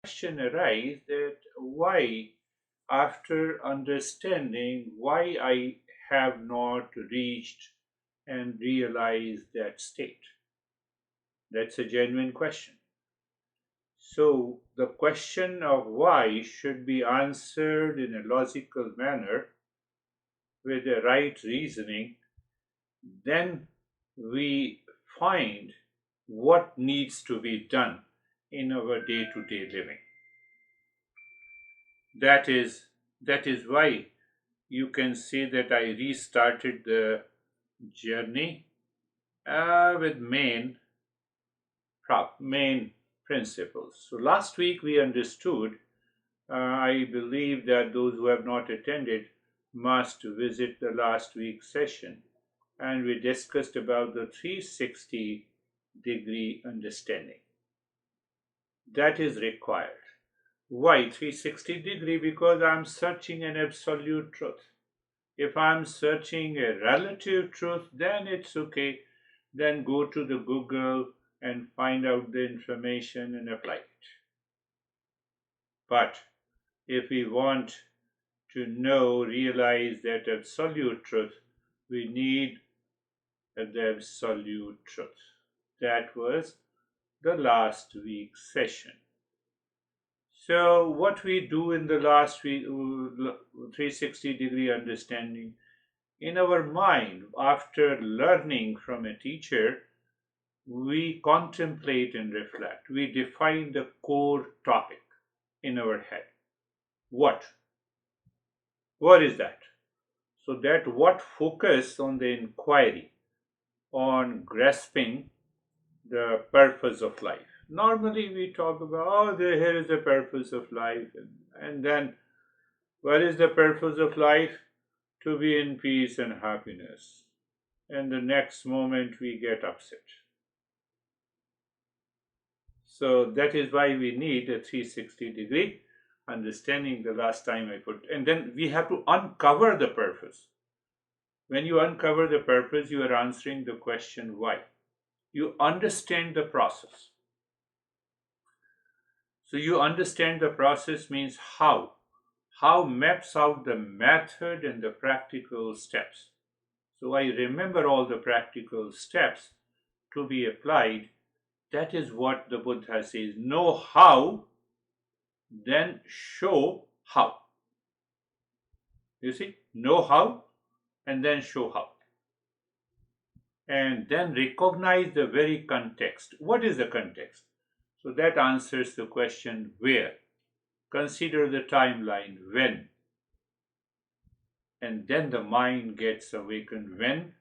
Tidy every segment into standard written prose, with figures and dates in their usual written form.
question arises that why, after understanding why I have not reached and realized that state. That's a genuine question. So, the question of why should be answered in a logical manner with the right reasoning. Then we find what needs to be done in our day to day living. That is, that is why you can say that I restarted the journey with main principles. So last week we understood. I believe that those who have not attended must visit the last week's session, and we discussed about the 360-degree understanding that is required. Why 360-degree? Because I'm searching an absolute truth. If I'm searching a relative truth, then it's okay. Then go to the Google and find out the information and apply it. But if we want to know, realize that absolute truth, we need the absolute truth. That was the last week's session. So, what we do in the last week, 360-degree understanding, in our mind, after learning from a teacher, we contemplate and reflect. We define the core topic in our head. What? What is that? So that what focus on the inquiry, on grasping the purpose of life. Normally we talk about, oh, here is the purpose of life, and then what is the purpose of life? To be in peace and happiness. And the next moment we get upset. So that is why we need a 360-degree understanding the last time I put. And then we have to uncover the purpose. When you uncover the purpose, you are answering the question why. You understand the process. So you understand the process means how. How maps out the method and the practical steps. So I remember all the practical steps to be applied. That is what the Buddha says. Know how, then show how. You see, know how and then show how. And then recognize the very context. What is the context? So that answers the question where. Consider the timeline when. And then the mind gets awakened when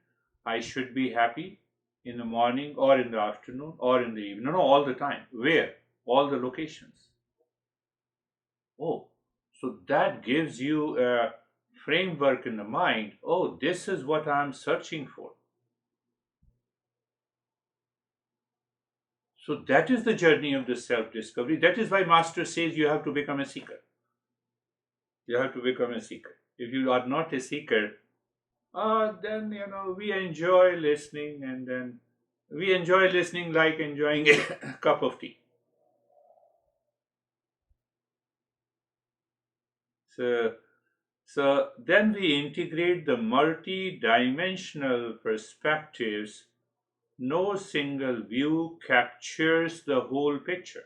I should be happy in the morning or in the afternoon or in the evening. No, all the time. Where? All the locations. Oh, so that gives you a framework in the mind. Oh, this is what I'm searching for. So that is the journey of the self-discovery. That is why Master says you have to become a seeker. You have to become a seeker. If you are not a seeker, then we enjoy listening, and then we enjoy listening like enjoying a cup of tea. So then we integrate the multi-dimensional perspectives. No single view captures the whole picture.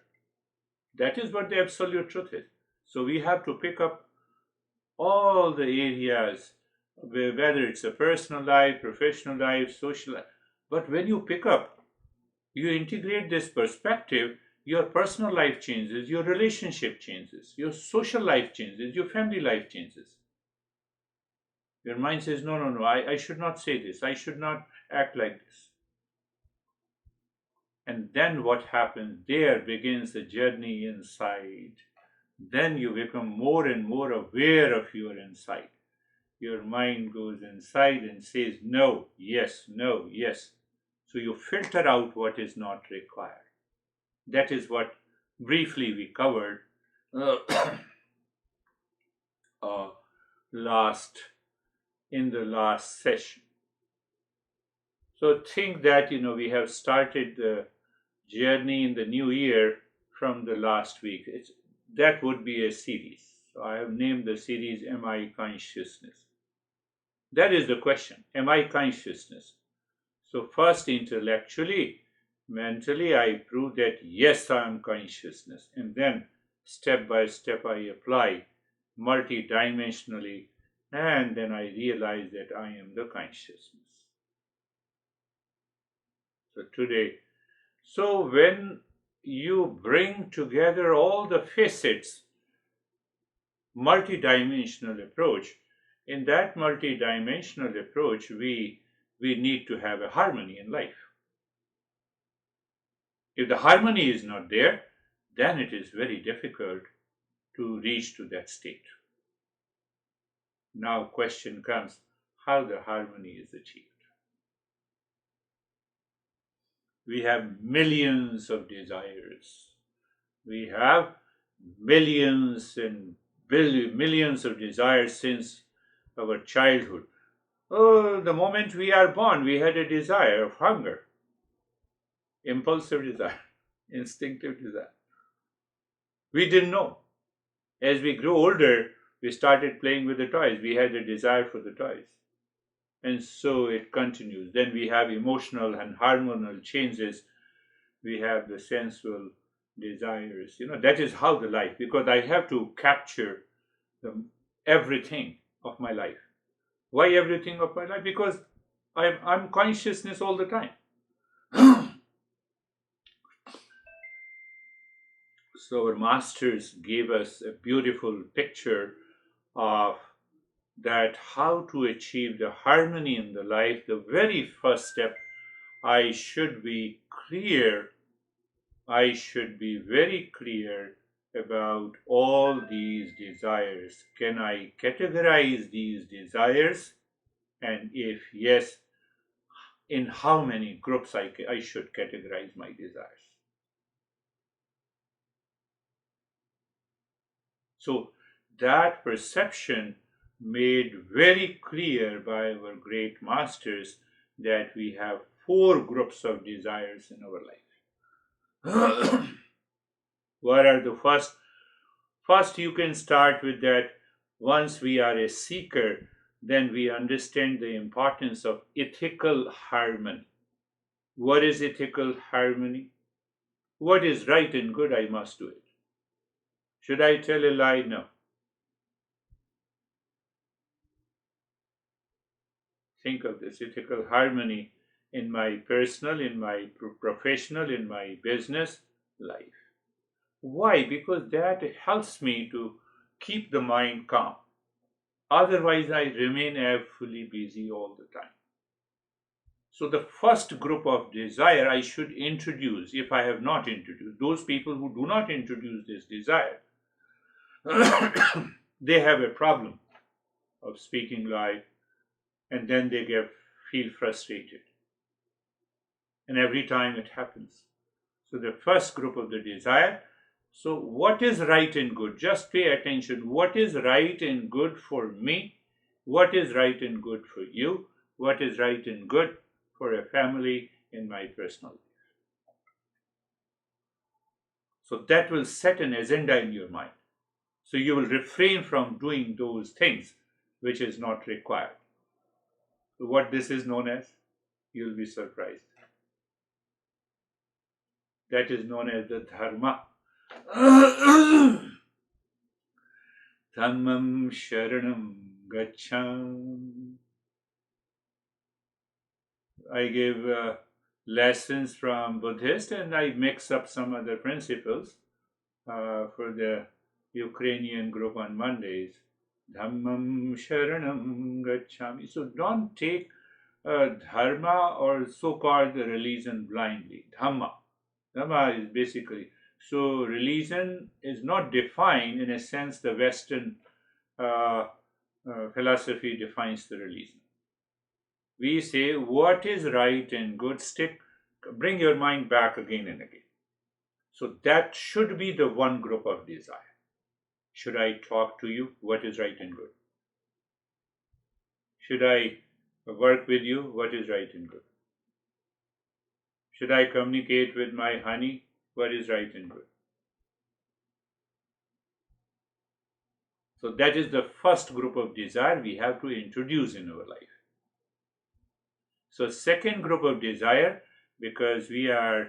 That is what the absolute truth is. So we have to pick up all the areas, whether it's a personal life, professional life, social life. But when you pick up, you integrate this perspective, your personal life changes, your relationship changes, your social life changes, your family life changes. Your mind says, no, I should not say this, I should not act like this. And then what happens? There begins the journey inside. Then you become more and more aware of your inside. Your mind goes inside and says no, yes, no, yes. So you filter out what is not required. That is what briefly we covered uh, uh, last in the last session. So think that we have started the journey in the new year from the last week. that would be a series. So I have named the series Am I Consciousness? That is the question. Am I consciousness? So first intellectually, mentally, I prove that yes, I am consciousness. And then step by step I apply multidimensionally, and then I realize that I am the consciousness. So today, so when you bring together all the facets, multidimensional approach, in that multidimensional approach, we need to have a harmony in life. If the harmony is not there, then it is very difficult to reach to that state. Now question comes, how the harmony is achieved. We have millions of desires. We have millions and millions of desires since our childhood. Oh, the moment we are born, we had a desire of hunger, impulsive desire, instinctive desire. We didn't know. As we grew older, we started playing with the toys. We had a desire for the toys. And so it continues. Then we have emotional and hormonal changes. We have the sensual desires. That is how the life, because I have to capture everything of my life. Why everything of my life? Because I'm consciousness all the time. So our masters gave us a beautiful picture of that, how to achieve the harmony in the life. The very first step, I should be clear. I should be very clear about all these desires. Can I categorize these desires? And if yes, in how many groups I should categorize my desires? So that perception made very clear by our great masters that we have 4 groups of desires in our life. What are the first? First, you can start with that once we are a seeker, then we understand the importance of ethical harmony. What is ethical harmony? What is right and good, I must do it. Should I tell a lie? No. Think of this ethical harmony in my personal, in my professional, in my business life. Why? Because that helps me to keep the mind calm. Otherwise, I remain fully busy all the time. So the first group of desire I should introduce, if I have not introduced, those people who do not introduce this desire, they have a problem of speaking lie, and then they feel frustrated. And every time it happens. So the first group of the desire, so what is right and good? Just pay attention. What is right and good for me? What is right and good for you? What is right and good for a family in my personal life? So that will set an agenda in your mind. So you will refrain from doing those things which is not required. So what this is known as, you'll be surprised. That is known as the Dharma. Dhammam sharanam gaccham. I give lessons from Buddhist, and I mix up some other principles for the Ukrainian group on Mondays. Dhammam sharanam gacchami. So don't take dharma or so-called religion blindly. Dhamma is basically, so religion is not defined in a sense the Western philosophy defines the religion. We say what is right and good, bring your mind back again and again. So that should be the one group of desire. Should I talk to you? What is right and good? Should I work with you? What is right and good? Should I communicate with my honey? What is right and good? So that is the first group of desire we have to introduce in our life. So second group of desire, because we are,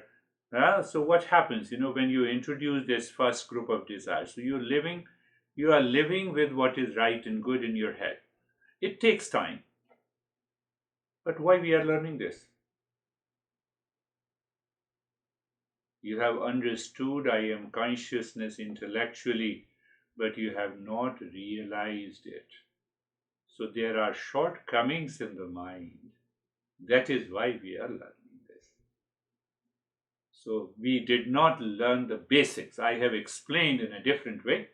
so what happens, when you introduce this first group of desire, so you are living with what is right and good in your head. It takes time. But why we are learning this? You have understood I am consciousness intellectually, but you have not realized it. So there are shortcomings in the mind. That is why we are learning this. So we did not learn the basics. I have explained in a different way.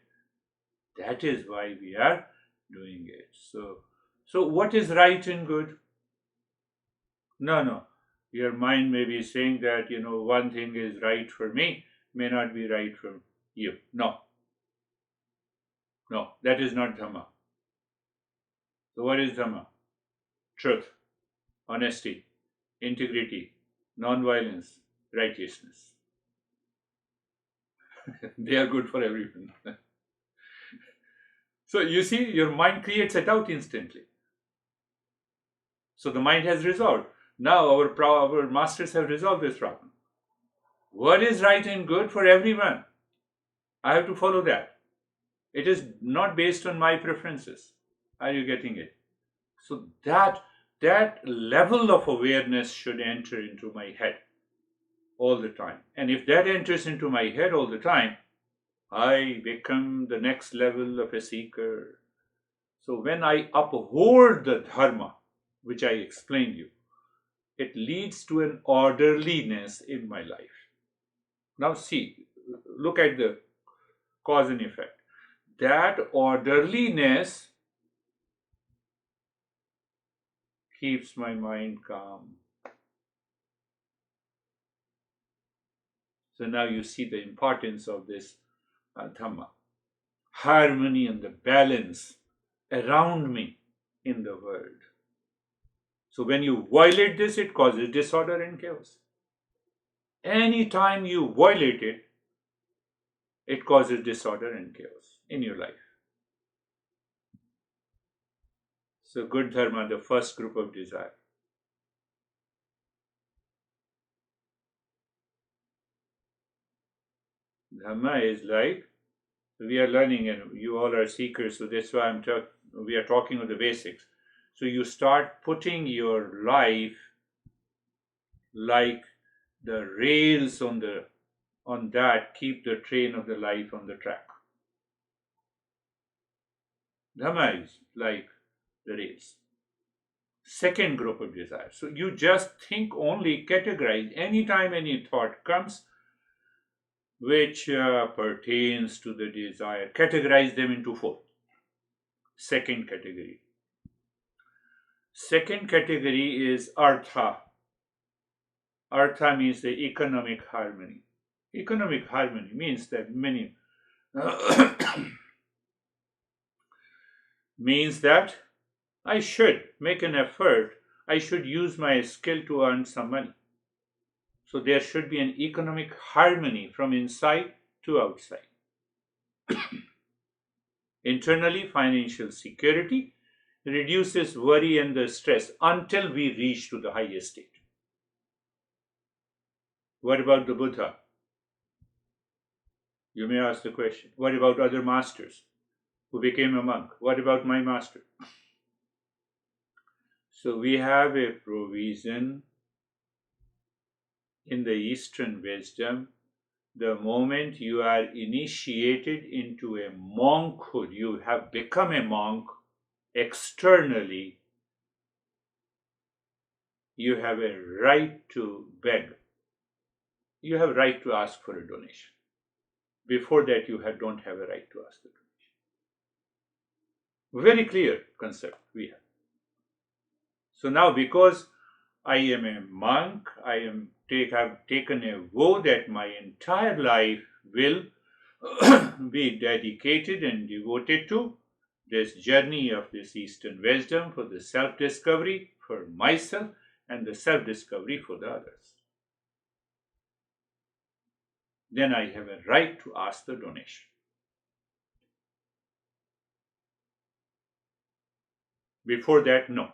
That is why we are doing it. So what is right and good? No. Your mind may be saying that, one thing is right for me, may not be right for you. No, that is not Dharma. So what is Dharma? Truth, honesty, integrity, non-violence, righteousness. They are good for everyone. So you see, your mind creates a doubt instantly. So the mind has resolved. Now our masters have resolved this problem. What is right and good for everyone? I have to follow that. It is not based on my preferences. Are you getting it? So that level of awareness should enter into my head all the time. And if that enters into my head all the time, I become the next level of a seeker. So when I uphold the Dharma, which I explained you, it leads to an orderliness in my life. Now see, look at the cause and effect. That orderliness keeps my mind calm. So now you see the importance of this Dhamma. Harmony and the balance around me in the world. So when you violate this, it causes disorder and chaos. Anytime you violate it, it causes disorder and chaos in your life. So good Dharma, the first group of desire. Dhamma is like, we are learning and you all are seekers, so that's why we are talking of the basics. So you start putting your life like the rails on that keep the train of the life on the track. Dhamma is like the rails. Second group of desire. So you just think only, categorize. Anytime any thought comes which pertains to the desire, categorize them into four. Second category. Second category is Artha. Artha means the economic harmony. Economic harmony means that means that I should make an effort, I should use my skill to earn some money. So there should be an economic harmony from inside to outside. Internally, financial security reduces worry and the stress until we reach to the highest state. What about the Buddha? You may ask the question, what about other masters who became a monk? What about my master? So we have a provision in the Eastern wisdom. The moment you are initiated into a monkhood, you have become a monk externally, you have a right to beg. You have a right to ask for a donation. Before that, you don't have a right to ask the donation. Very clear concept we have. So now, because I am a monk, I have taken a vow that my entire life will be dedicated and devoted to this journey of this Eastern wisdom for the self-discovery for myself and the self-discovery for the others. Then I have a right to ask the donation. Before that, no.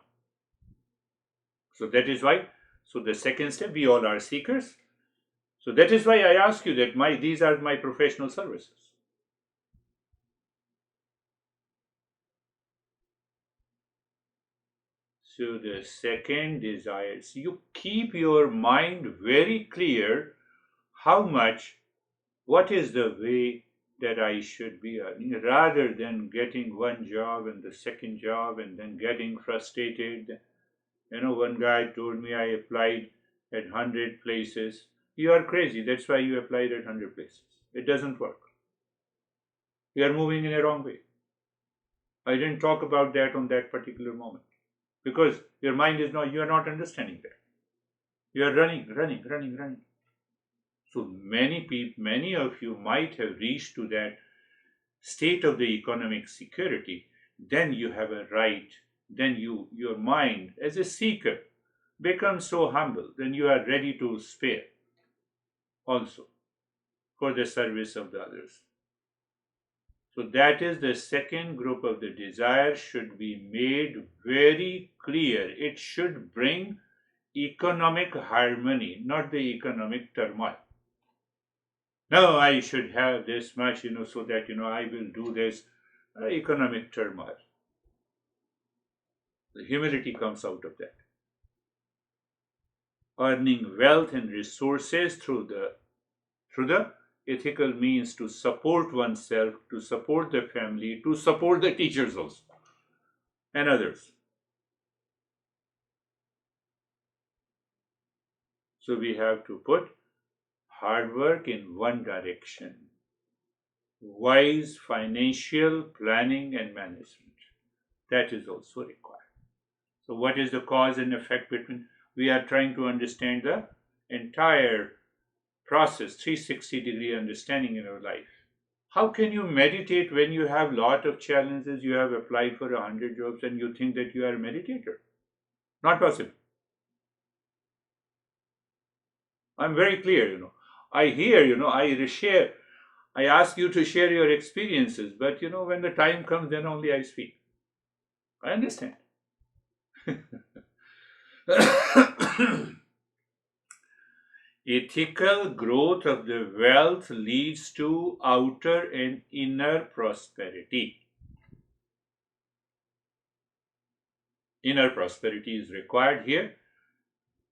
So that is why, so the second step, we all are seekers. So that is why I ask you that these are my professional services. So the second desire, so you keep your mind very clear how much, what is the way that I should be earning, rather than getting one job and the second job and then getting frustrated. One guy told me I applied at 100 places. You are crazy. That's why you applied at 100 places. It doesn't work. You are moving in a wrong way. I didn't talk about that on that particular moment because your mind is not, you are not understanding that. You are running, running, running, running. So many people, many of you might have reached to that state of the economic security. Then you have a right. Then your mind, as a seeker, becomes so humble. Then you are ready to spare also for the service of the others. So that is the second group of the desire should be made very clear. It should bring economic harmony, not the economic turmoil. No, I should have this much, so that, I will do this. Economic turmoil. The humility comes out of that. Earning wealth and resources through the ethical means to support oneself, to support the family, to support the teachers also, and others. So we have to put hard work in one direction. Wise financial planning and management. That is also required. So what is the cause and effect between? We are trying to understand the entire process, 360-degree understanding in our life. How can you meditate when you have lot of challenges? You have applied for 100 jobs and you think that you are a meditator? Not possible. I'm very clear, I hear, I ask you to share your experiences, but when the time comes, then only I speak. I understand. Ethical growth of the wealth leads to outer and inner prosperity. Inner prosperity is required here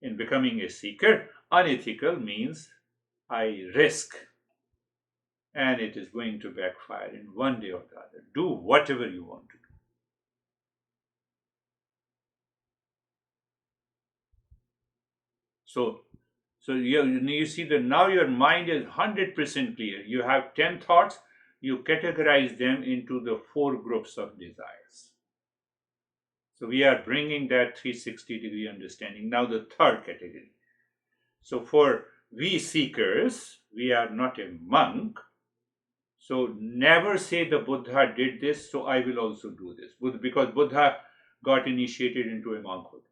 in becoming a seeker. Unethical means I risk and it is going to backfire in one day or the other. Do whatever you want to do. So you see that now your mind is 100% clear. You have 10 thoughts, you categorize them into the 4 groups of desires. So we are bringing that 360-degree understanding. Now the third category. So for we seekers, we are not a monk. So never say the Buddha did this, so I will also do this. Because Buddha got initiated into a monkhood.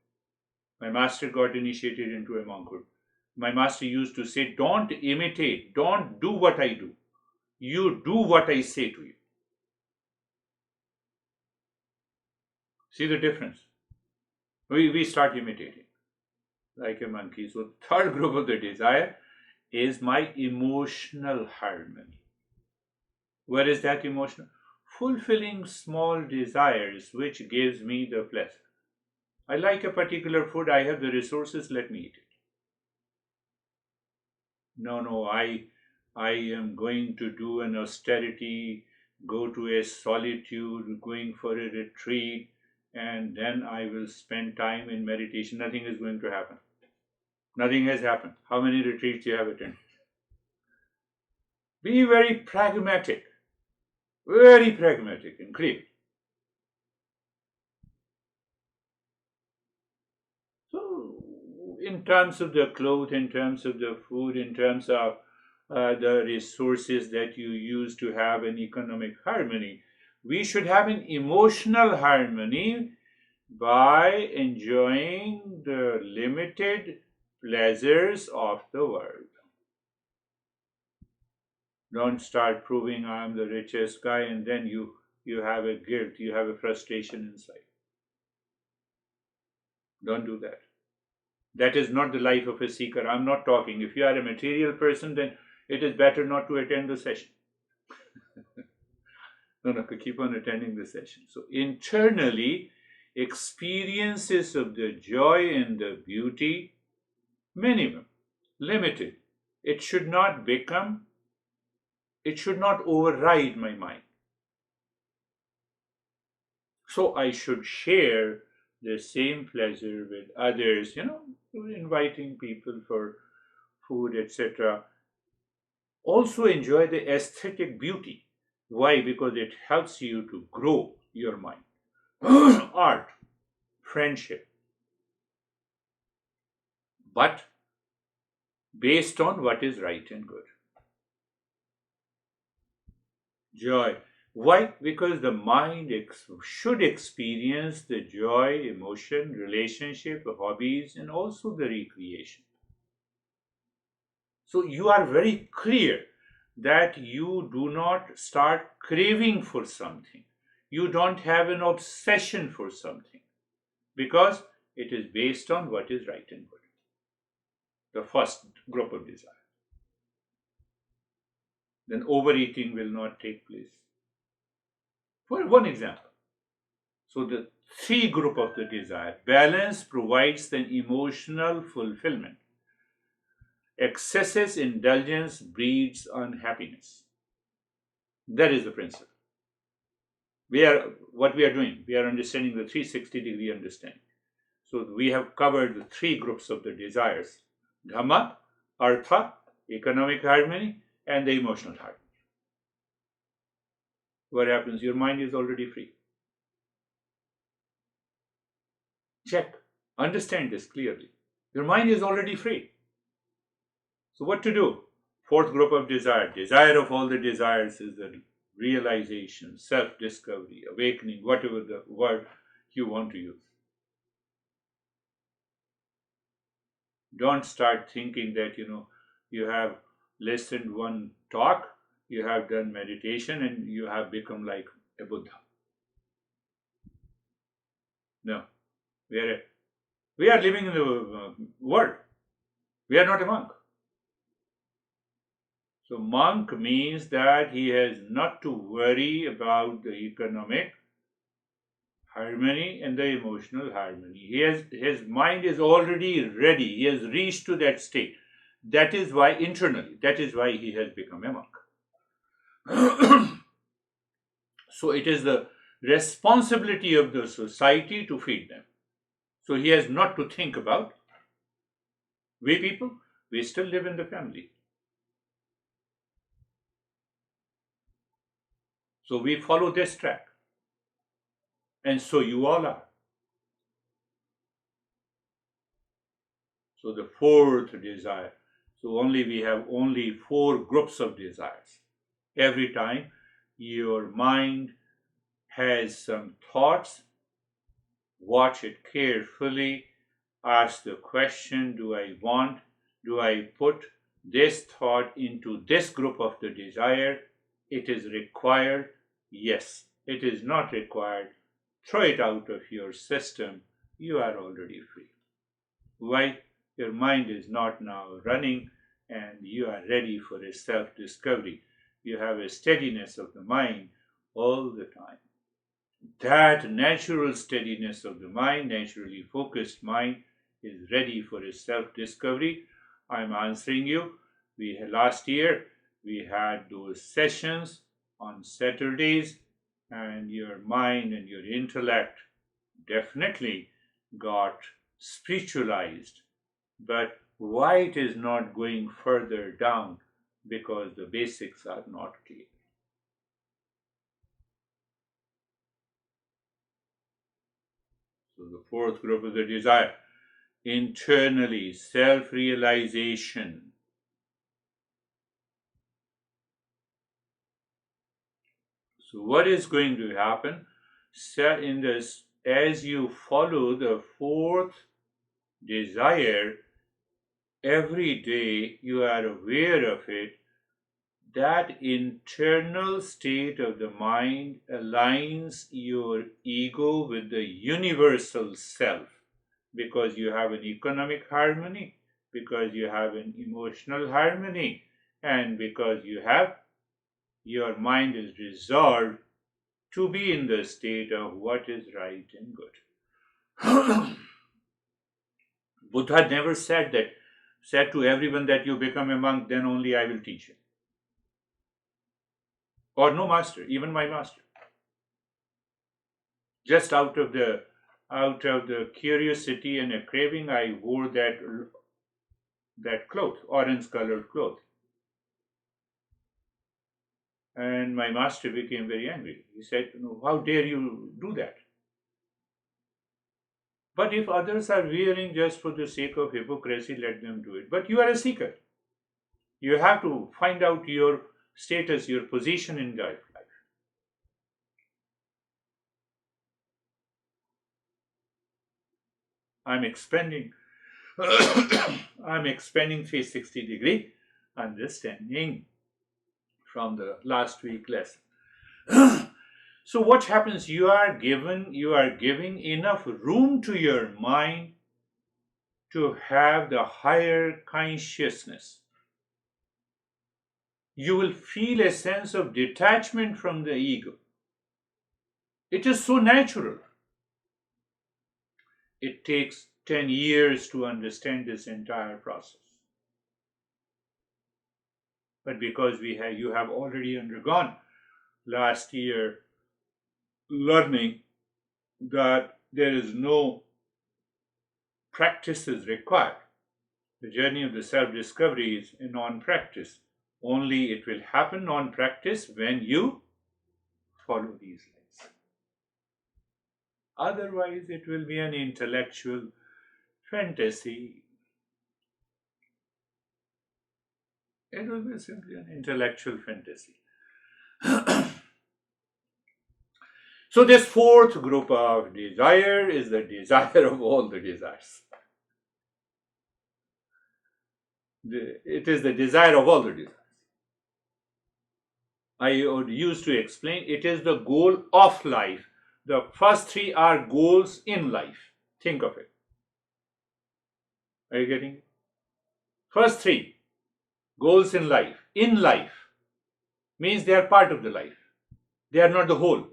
My master got initiated into a monkhood. My master used to say, don't imitate, don't do what I do. You do what I say to you. See the difference? We start imitating like a monkey. So third group of the desire is my emotional harmony. Where is that emotional? Fulfilling small desires which gives me the pleasure. I like a particular food, I have the resources, let me eat it. No, I am going to do an austerity, go to a solitude, going for a retreat, and then I will spend time in meditation. Nothing is going to happen. Nothing has happened. How many retreats you have attended? Be very pragmatic and clear. So, in terms of the clothes, in terms of the food, in terms of the resources that you use to have an economic harmony, we should have an emotional harmony by enjoying the limited pleasures of the world. Don't start proving I'm the richest guy and then you have a guilt, you have a frustration inside. Don't do that. That is not the life of a seeker. I'm not talking. If you are a material person, then it is better not to attend the session. No, keep on attending the session. So internally, experiences of the joy and the beauty, minimum, limited. It should not override my mind. So I should share the same pleasure with others, inviting people for food, etc. Also enjoy the aesthetic beauty. Why? Because it helps you to grow your mind. Art, friendship, but based on what is right and good. Joy. Why? Because the mind should experience the joy, emotion, relationship, hobbies, and also the recreation. So you are very clear that you do not start craving for something. You don't have an obsession for something because it is based on what is right and good. The first group of desire. Then overeating will not take place. For one example. So the three group of the desire. Balance provides the emotional fulfillment. Excessive indulgence breeds unhappiness. That is the principle. What we are doing, we are understanding the 360-degree understanding. So we have covered the three groups of the desires: Dharma, Artha, economic harmony, and the emotional harmony. What happens? Your mind is already free. Check. Understand this clearly. Your mind is already free. So what to do? Fourth group of desire. Desire of all the desires is the realization, self-discovery, awakening, whatever the word you want to use. Don't start thinking that, you have listened one talk, you have done meditation, and you have become like a Buddha. No. We are living in the world. We are not a monk. So monk means that he has not to worry about the economic harmony and the emotional harmony. His mind is already ready. He has reached to that state. That is why internally, that is why he has become a monk. So it is the responsibility of the society to feed them. So he has not to think about. We people, we still live in the family. So we follow this track. And so you all are. So the fourth desire. So we have only four groups of desires. Every time your mind has some thoughts, watch it carefully, ask the question, do I put this thought into this group of the desire? It is required. Yes. It is not required. Throw it out of your system. You are already free. Why? Your mind is not now running and you are ready for a self-discovery. You have a steadiness of the mind all the time. That natural steadiness of the mind, naturally focused mind, is ready for a self-discovery. I'm answering you. Last year, we had those sessions on Saturdays, and your mind and your intellect definitely got spiritualized. But why it is not going further down? Because the basics are not clear. So the fourth group is the desire. Internally, self-realization. So what is going to happen? As you follow the fourth desire, every day you are aware of it. That internal state of the mind aligns your ego with the universal self. because you have an economic harmony, because you have an emotional harmony, and because your mind is resolved to be in the state of what is right and good. Buddha never said to everyone that you become a monk, then only I will teach you. Or no master, even my master. Just out of the curiosity and a craving, I wore that cloth, orange colored cloth. And my master became very angry. He said, "No, how dare you do that? But if others are wearing just for the sake of hypocrisy, let them do it. But you are a seeker. You have to find out your status, your position in life. I'm expanding I'm expanding 360-degree understanding from the last week lesson. So what happens? You are giving enough room to your mind to have the higher consciousness. You will feel a sense of detachment from the ego. It is so natural. It takes 10 years to understand this entire process. But because you have already undergone last year learning that there is no practice is required. The journey of the self-discovery is a non-practice. Only it will happen non-practice when you follow these lines. Otherwise, it will be an intellectual fantasy. It will be simply an intellectual fantasy. So this fourth group of desire is the desire of all the desires. It is the desire of all the desires. I would use to explain, it is the goal of life. The first three are goals in life. Think of it. Are you getting it? First three, goals in life. In life means they are part of the life. They are not the whole.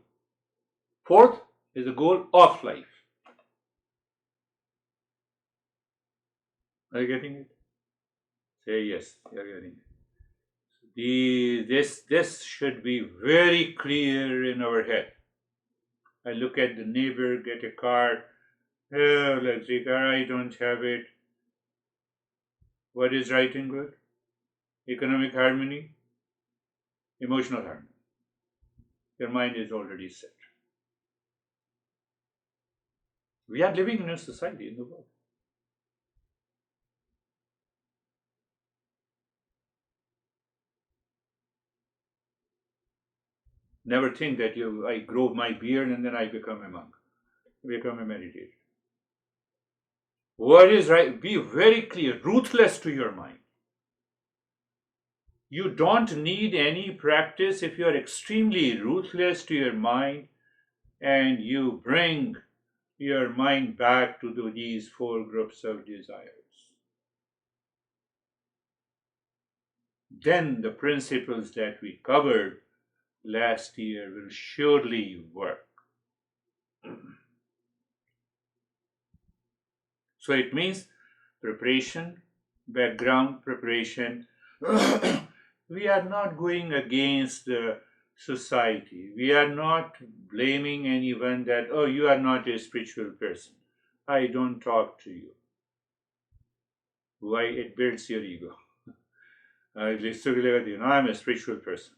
Fourth is the goal of life. Are you getting it? Say yes, you are getting it. This should be very clear in our head. I look at the neighbor get a car. Oh, electric car, I don't have it. What is right and good? Economic harmony, emotional harmony. Your mind is already set. We are living in a society in the world. Never think that I grow my beard and then I become a monk, become a meditator. What is right? Be very clear, ruthless to your mind. You don't need any practice if you are extremely ruthless to your mind and you bring your mind back to these four groups of desires. Then the principles that we covered last year will surely work. So it means preparation, background preparation. We are not going against the society. We are not blaming anyone that, oh, you are not a spiritual person. I don't talk to you. Why? It builds your ego. I'm a spiritual person.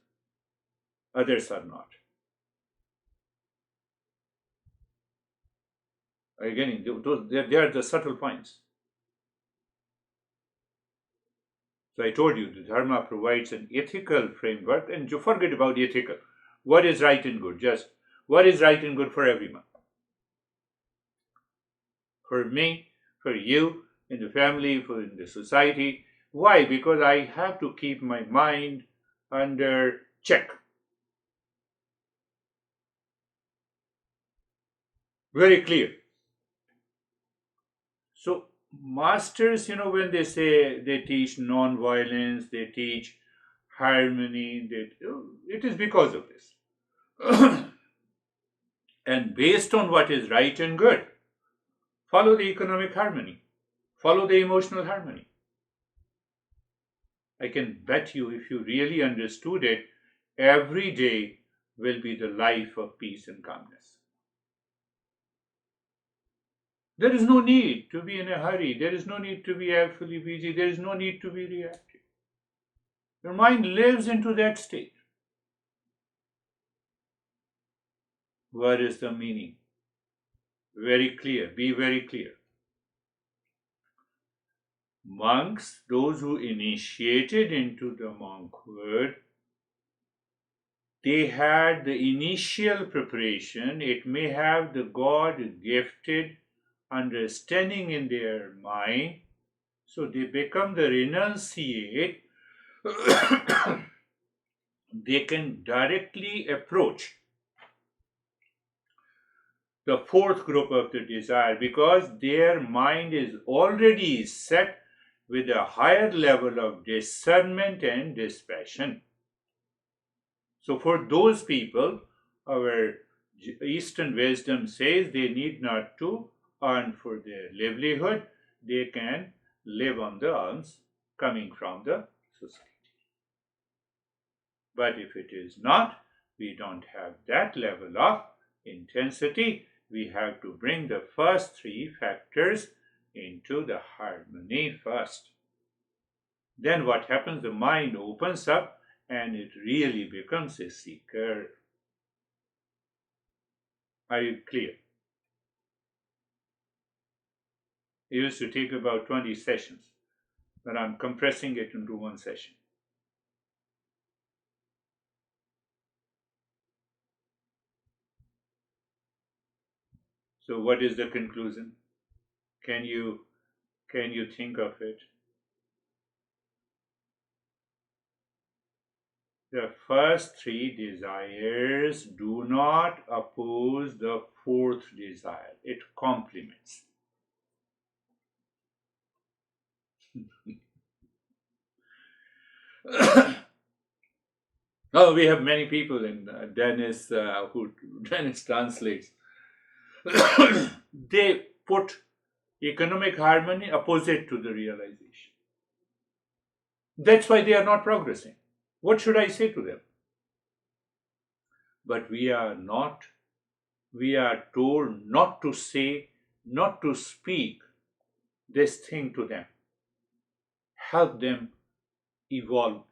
Others are not. Are you getting? They are the subtle points. So I told you, the Dharma provides an ethical framework, and you forget about ethical. What is right and good? Just what is right and good for everyone? For me, for you, in the family, in the society. Why? Because I have to keep my mind under check. Very clear. masters, when they say they teach non-violence, they teach harmony, it is because of this. And based on what is right and good, follow the economic harmony, follow the emotional harmony. I can bet you, if you really understood it, every day will be the life of peace and calmness. There is no need to be in a hurry. There is no need to be absolutely busy. There is no need to be reactive. Your mind lives into that state. What is the meaning? Very clear. Be very clear. Monks, those who initiated into the monkhood, they had the initial preparation. It may have the God gifted understanding in their mind, so they become the renunciate. They can directly approach the fourth group of the desire because their mind is already set with a higher level of discernment and dispassion. So for those people, our Eastern wisdom says they need not to earn for their livelihood. They can live on the alms coming from the society. But if it is not, we don't have that level of intensity. We have to bring the first three factors into the harmony first. Then what happens? The mind opens up and it really becomes a seeker. Are you clear? It used to take about 20 sessions, but I'm compressing it into one session. So what is the conclusion? Can you think of it? The first three desires do not oppose the fourth desire. It complements. Oh, we have many people in Dennis who Dennis translates. They put economic harmony opposite to the realization. That's why they are not progressing. What should I say to them? But we are told not to say, not to speak this thing to them. Help them evolve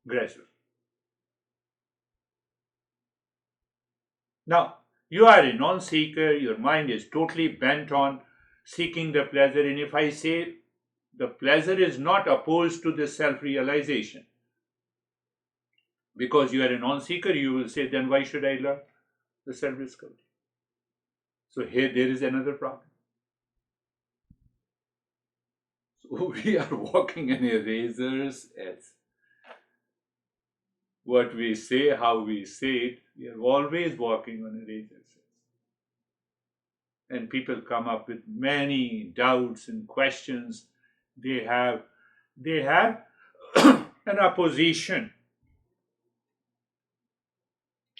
gradually. Now, you are a non-seeker, your mind is totally bent on seeking the pleasure, and if I say the pleasure is not opposed to the self-realization, because you are a non-seeker, you will say, then why should I learn the self-discovery? So here there is another problem. So we are walking in a razor's edge. What we say, how we say it, we are always walking on a razor's edge. And people come up with many doubts and questions. They have an opposition.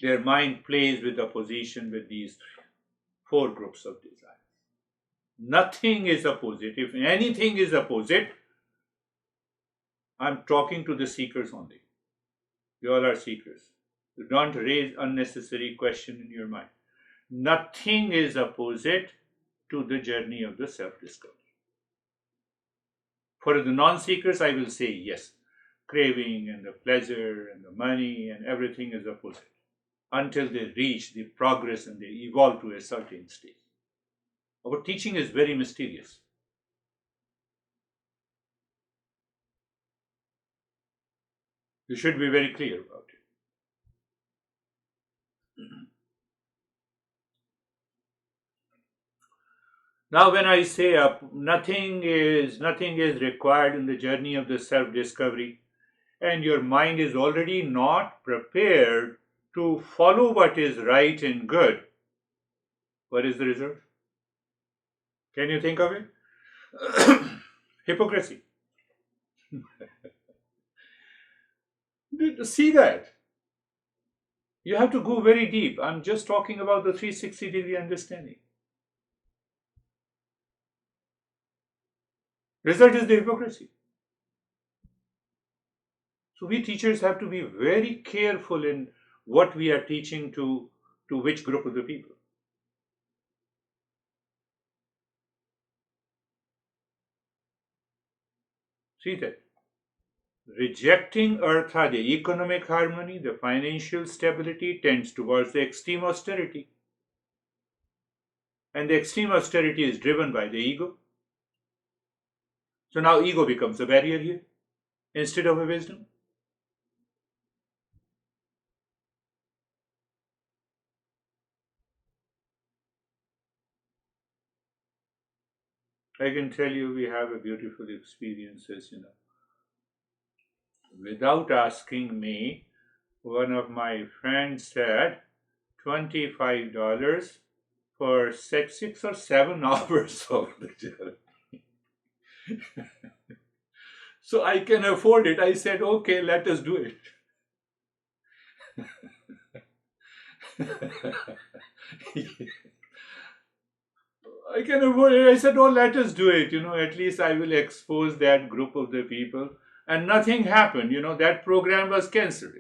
Their mind plays with opposition with these four groups of desires. Nothing is opposite. If anything is opposite, I'm talking to the seekers only. You all are seekers. So don't raise unnecessary question in your mind. Nothing is opposite to the journey of the self-discovery. For the non-seekers, I will say yes. Craving and the pleasure and the money and everything is opposite until they reach the progress and they evolve to a certain state. Our teaching is very mysterious. You should be very clear about it. Now, when I say nothing is required in the journey of the self-discovery, and your mind is already not prepared to follow what is right and good, what is the result? Can you think of it? Hypocrisy. See that? You have to go very deep. I'm just talking about the 360-degree understanding. Result is the hypocrisy. So we teachers have to be very careful in what we are teaching to which group of the people. See that? Rejecting Artha, the economic harmony, the financial stability, tends towards the extreme austerity. And the extreme austerity is driven by the ego. So now ego becomes a barrier here instead of a wisdom. I can tell you we have a beautiful experiences, Without asking me, one of my friends said $25 for 6 or 7 hours of the journey. So I can afford it. I said, okay, let us do it. I can afford it. I said, oh, let us do it. At least I will expose that group of the people. And nothing happened. That program was cancelled.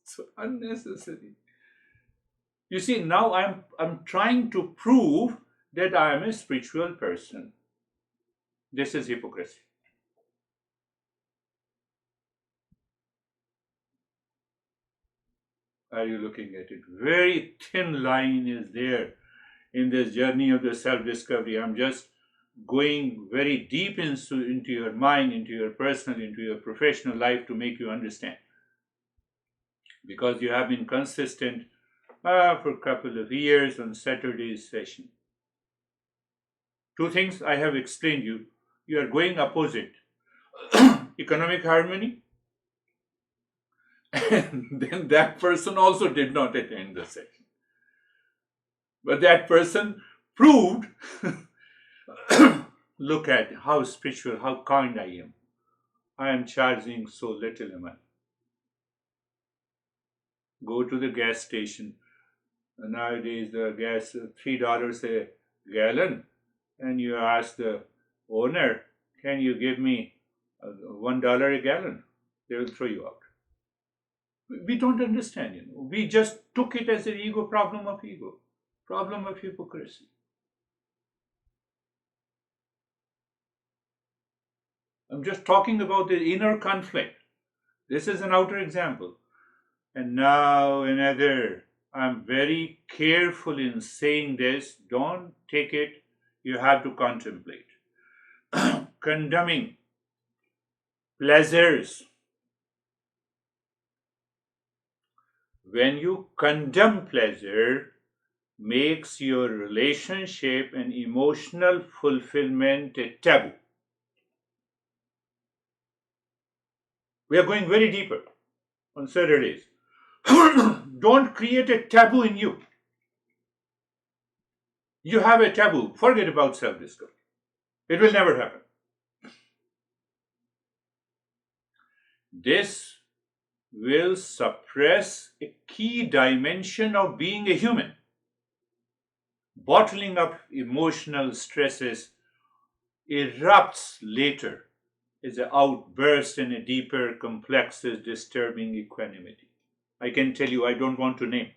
So unnecessary. You see, now I'm trying to prove that I am a spiritual person. This is hypocrisy. Are you looking at it? Very thin line is there in this journey of the self-discovery. I'm just going very deep into your mind, into your personal, into your professional life to make you understand. Because you have been consistent for a couple of years on Saturday's session. Two things I have explained you. You are going opposite. Economic harmony. And then that person also did not attend the session. But that person proved, look at how spiritual, how kind I am. I am charging so little a month. Go to the gas station. Nowadays the gas $3 a gallon, and you ask the owner, can you give me $1 a gallon? They will throw you out. We don't understand, We just took it as an ego, problem of hypocrisy. I'm just talking about the inner conflict. This is an outer example. And now another. I'm very careful in saying this. Don't take it. You have to contemplate. Condemning pleasures. When you condemn pleasure, makes your relationship and emotional fulfillment a taboo. We are going very deeper on Saturdays. Don't create a taboo in you. You have a taboo. Forget about self-discovery. It will never happen. This will suppress a key dimension of being a human. Bottling up emotional stresses erupts later as an outburst in a deeper, complex, disturbing equanimity. I can tell you, I don't want to name.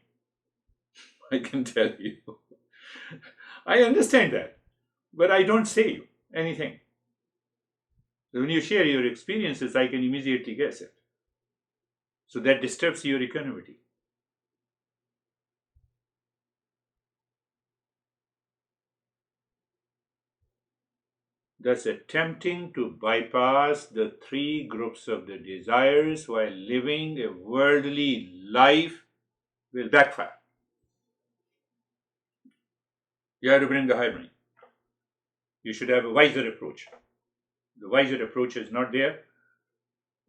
I can tell you. I understand that, but I don't say anything. So when you share your experiences, I can immediately guess it. So that disturbs your equanimity. Thus, attempting to bypass the three groups of the desires while living a worldly life will backfire. You have to bring the harmony. You should have a wiser approach. The wiser approach is not there.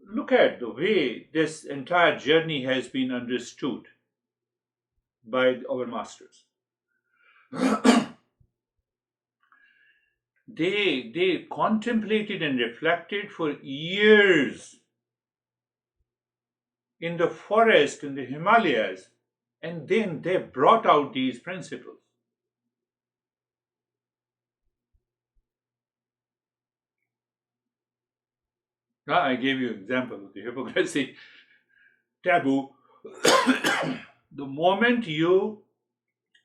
Look at the way this entire journey has been understood by our masters. They contemplated and reflected for years in the forest, in the Himalayas, and then they brought out these principles. Now, I gave you an example of the hypocrisy taboo. The moment you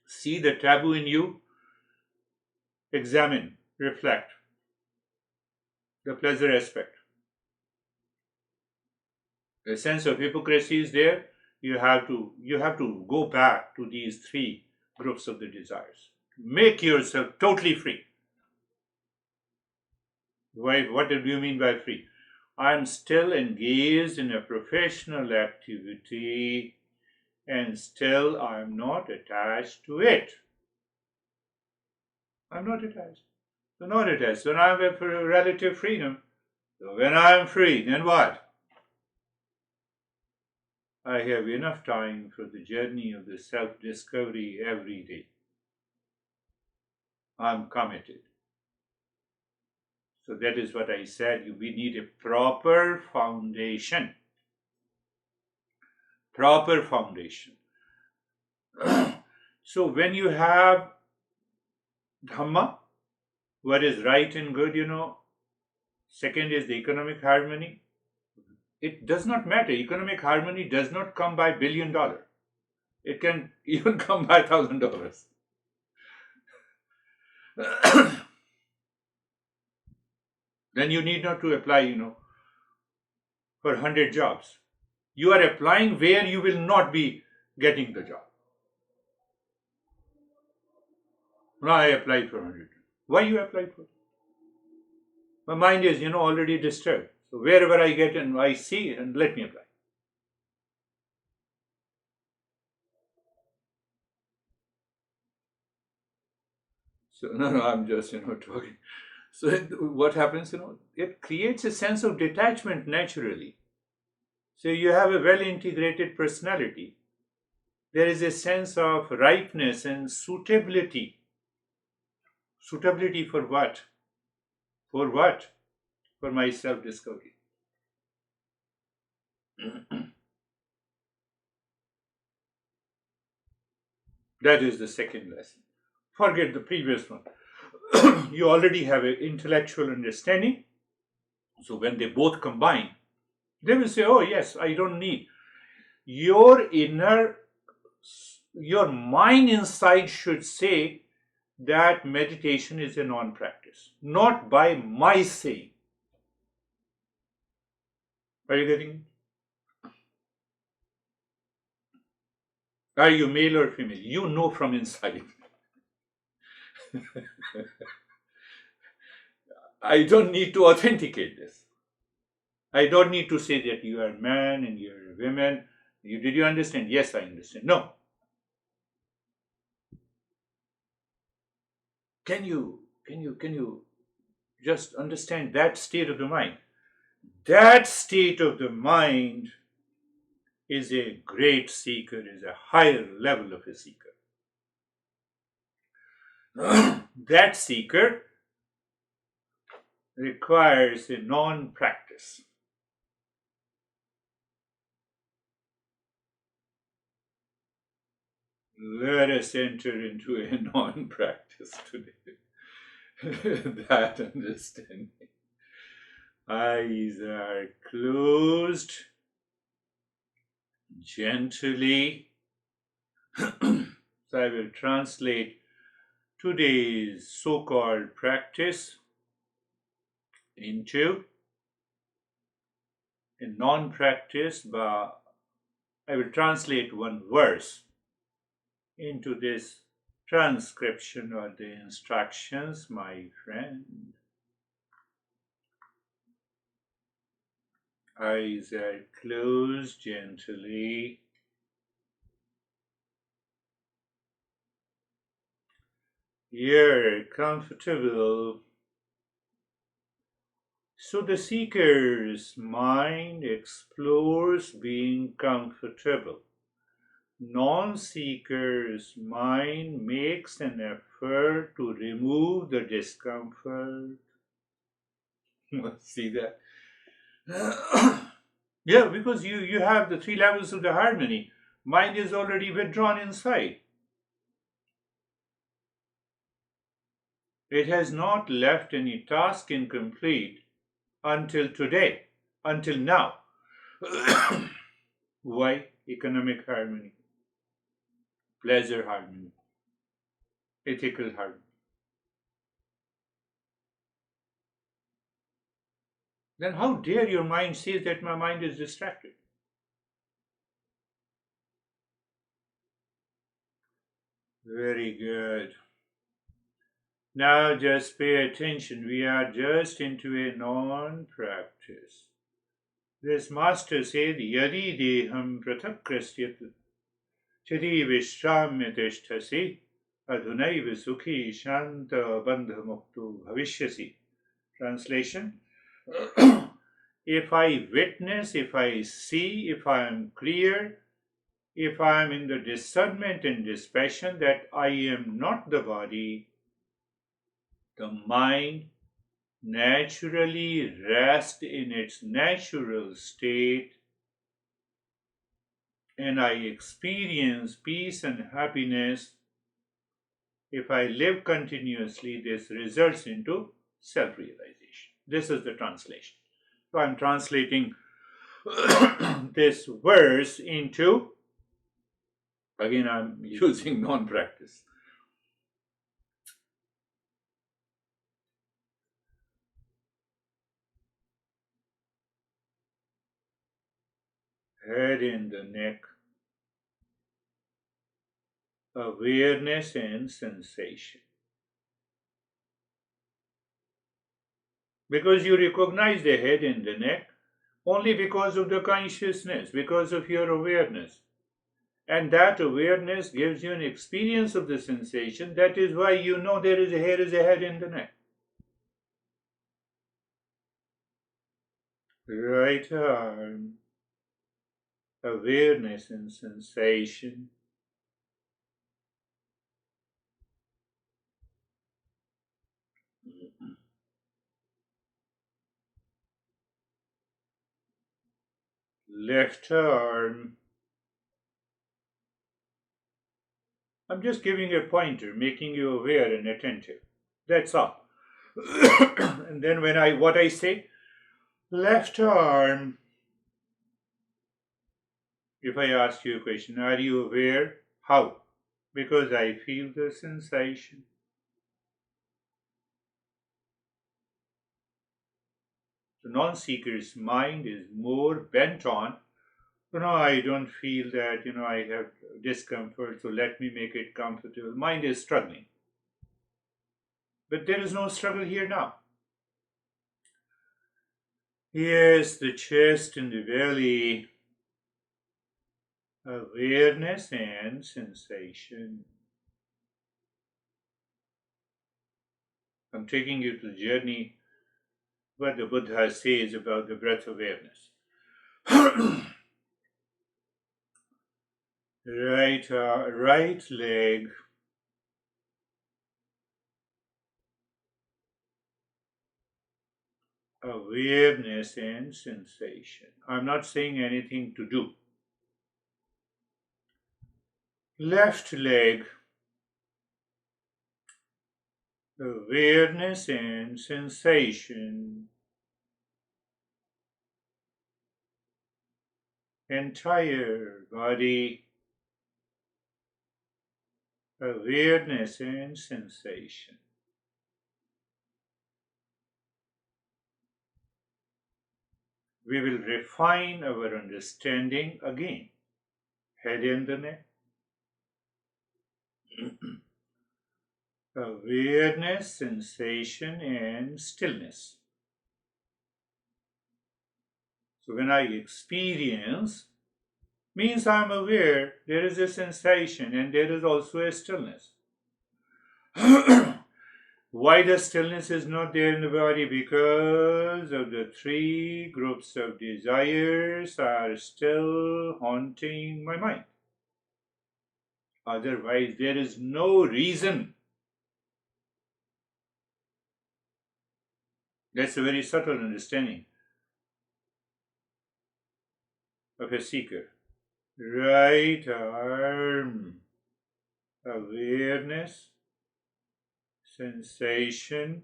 see the taboo in you, examine, reflect the pleasure aspect. The sense of hypocrisy is there. You have to go back to these three groups of the desires. Make yourself totally free. Why? What do you mean by free? I'm still engaged in a professional activity and still I'm not attached to it. I'm not attached. So not attached. So now I have relative freedom. So when I'm free, then what? I have enough time for the journey of the self-discovery every day. I'm committed. So that is what I said. We need a proper foundation. Proper foundation. So when you have Dharma, what is right and good, second is the economic harmony. It does not matter. Economic harmony does not come by $1 billion. It can even come by $1,000. Then you need not to apply, for 100 jobs. You are applying where you will not be getting the job. Now I applied for 100. Why you applied for it? My mind is, already disturbed. So wherever I get and I see, and let me apply. So no, I'm just, talking. So what happens, it creates a sense of detachment naturally. So you have a well integrated personality. There is a sense of ripeness and suitability. Suitability for what? For what? For my self discovery. That is the second lesson. Forget the previous one. You already have an intellectual understanding. So when they both combine, they will say, oh, yes, I don't need. Your mind inside should say that meditation is a non practice, not by my saying. Are you getting it? Are you male or female? You know from inside. I don't need to authenticate this. I don't need to say that you are a man and you are a woman. Did you understand? Yes, I understand. No. Can you just understand that state of the mind? That state of the mind is a great seeker, is a higher level of a seeker. That seeker requires a non-practice. Let us enter into a non-practice today. That understanding. Eyes are closed gently. So I will translate today's so-called practice into a non-practice, but I will translate one verse into this transcription or the instructions, my friend. Eyes are closed gently. You're comfortable. So the seeker's mind explores being comfortable. non-seeker's mind makes an effort to remove the discomfort. See that? Yeah, because you have the three levels of the harmony. Mind is already withdrawn inside. It has not left any task incomplete until today, until now. Why? Economic harmony, pleasure harmony, ethical harmony. Then how dare your mind say that my mind is distracted? Very good. Now just pay attention. We are just into a non-practice. This master said, Yadi deham prathakrasyat chadi vishramya tishtasi adhunaiva sukhi shanta bandha muktu bhavishyasi. Translation: if I witness, if I see, if I am clear, if I am in the discernment and dispassion that I am not the body, the mind naturally rests in its natural state, and I experience peace and happiness. If I live continuously, this results into self-realization. This is the translation. So I'm translating this verse into, again, I'm using non-practice. Head in the neck, awareness and sensation. Because you recognize the head and the neck only because of the consciousness, because of your awareness. And that awareness gives you an experience of the sensation. That is why you know there is a head in the neck. Right arm, awareness and sensation. Left arm. I'm just giving a pointer, making you aware and attentive. That's all. And then what I say, left arm. If I ask you a question, are you aware? How? Because I feel the sensation. The non-seeker's mind is more bent on, I don't feel that, I have discomfort, so let me make it comfortable. Mind is struggling. But there is no struggle here now. Yes, the chest and the belly, awareness and sensation. I'm taking you to the journey, what the Buddha says about the breath awareness. Right leg, awareness and sensation. I'm not saying anything to do. Left leg, awareness and sensation. Entire body, awareness and sensation. We will refine our understanding again. Head in the neck, awareness, sensation, and stillness. So when I experience, means I'm aware there is a sensation and there is also a stillness. Why the stillness is not there in the body? Because of the three groups of desires are still haunting my mind. Otherwise, there is no reason. That's a very subtle understanding of a seeker. Right arm, awareness, sensation,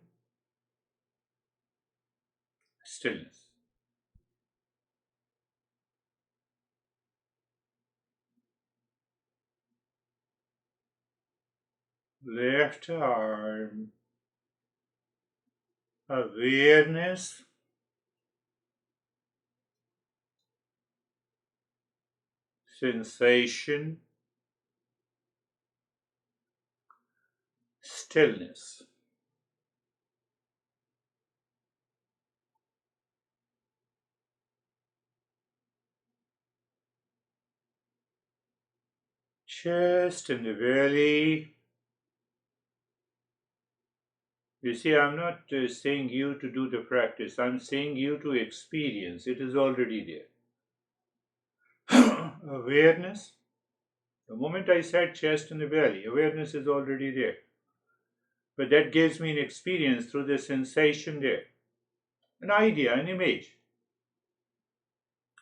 stillness. Left arm, awareness, sensation, stillness. Chest and the belly. You see, I'm not saying you to do the practice. I'm saying you to experience. It is already there. Awareness. The moment I said chest and the belly, awareness is already there. But that gives me an experience through the sensation there. An idea, an image.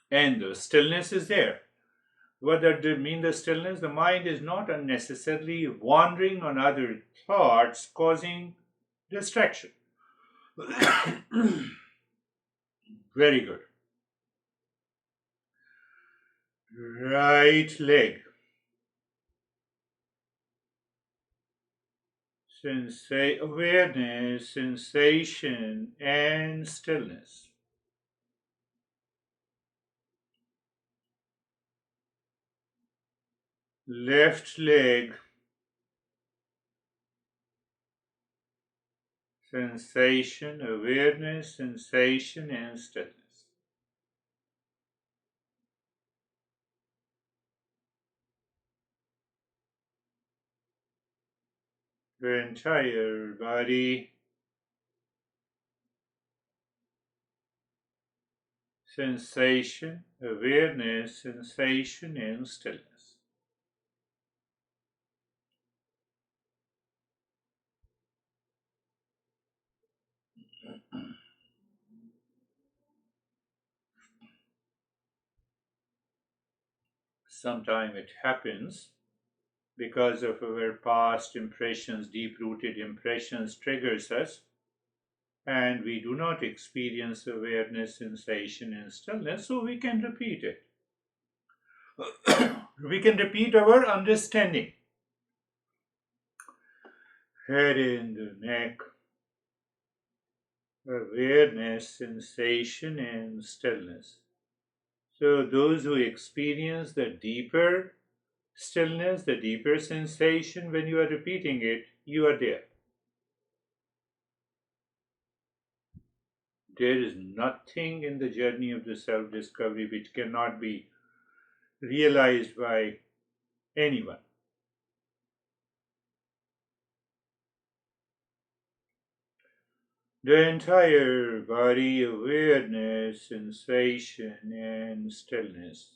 And the stillness is there. What does it mean, the stillness? The mind is not unnecessarily wandering on other thoughts, causing distraction. Very good. Right leg. Awareness, sensation, and stillness. Left leg. Sensation, awareness, sensation, and stillness. The entire body. Sensation, awareness, sensation, and stillness. Sometimes it happens because of our past impressions, deep-rooted impressions triggers us, and we do not experience awareness, sensation, and stillness, so we can repeat it. We can repeat our understanding. Head in the neck, awareness, sensation, and stillness. So those who experience the deeper stillness, the deeper sensation, when you are repeating it, you are there. There is nothing in the journey of the self-discovery which cannot be realized by anyone. The entire body, awareness, sensation, and stillness.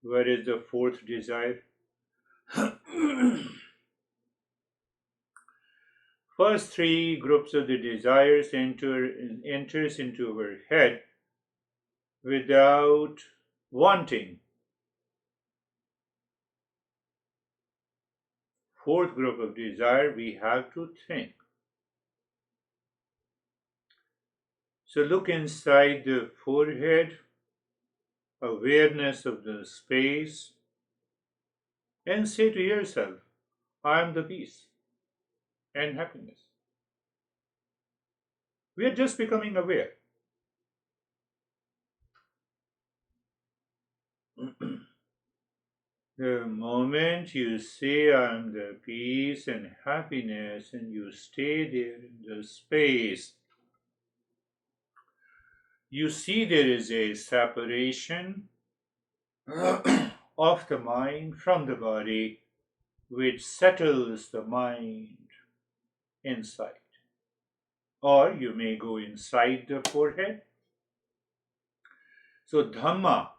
What is the fourth desire? First three groups of the desires enters into our head without wanting. Fourth group of desire, we have to think. So look inside the forehead, awareness of the space, and say to yourself, I am the peace and happiness. We are just becoming aware. The moment you say I am the peace and happiness and you stay there in the space, you see there is a separation of the mind from the body which settles the mind inside. Or you may go inside the forehead. So Dharma,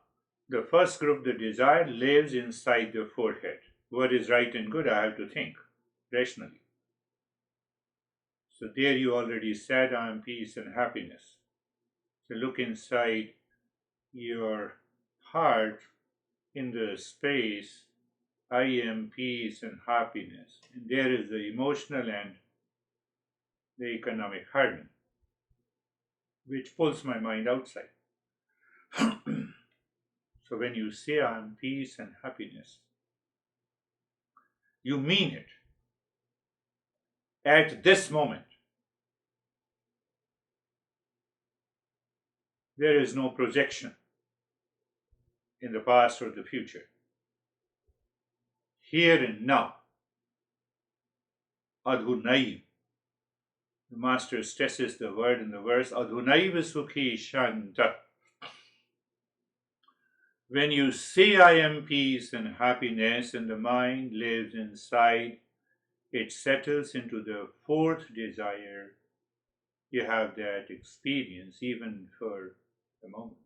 the first group, the desire, lives inside the forehead. what is right and good, I have to think rationally. So there you already said, I am peace and happiness. So look inside your heart in the space, I am peace and happiness. And there is the emotional and the economic harmony, which pulls my mind outside. So when you say I am peace and happiness, you mean it at this moment. There is no projection in the past or the future. Here and now, adhunaiv. The master stresses the word in the verse, adhunaiv sukhi shanta. When you say I am peace and happiness and the mind lives inside, it settles into the fourth desire. You have that experience even for a moment.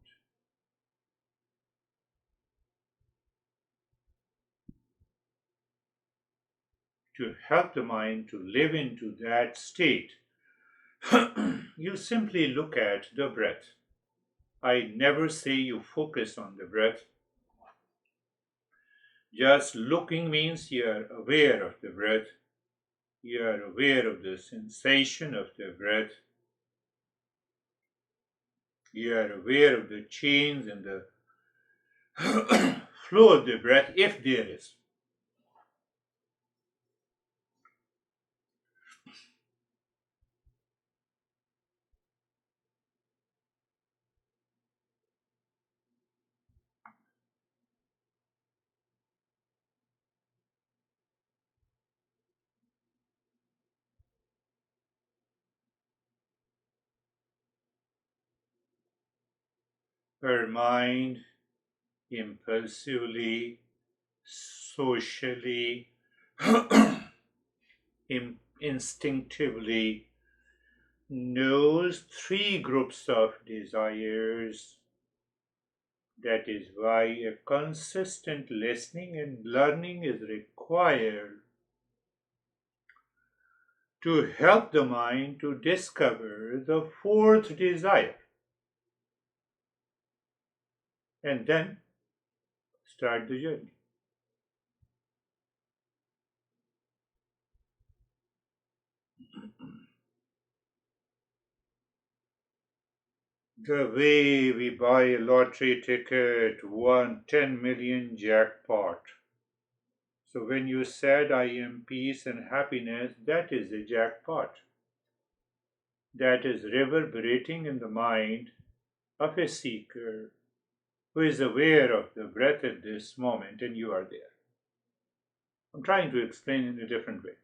To help the mind to live into that state, you simply look at the breath. I never say you focus on the breath. Just looking means you are aware of the breath. You are aware of the sensation of the breath. You are aware of the change in the flow of the breath, if there is. Her mind impulsively, socially, instinctively knows three groups of desires. That is why a consistent listening and learning is required to help the mind to discover the fourth desire and then start the journey. The way we buy a lottery ticket, won 10 million jackpot. So when you said I am peace and happiness, that is a jackpot. That is reverberating in the mind of a seeker who is aware of the breath at this moment, and you are there. I'm trying to explain in a different way.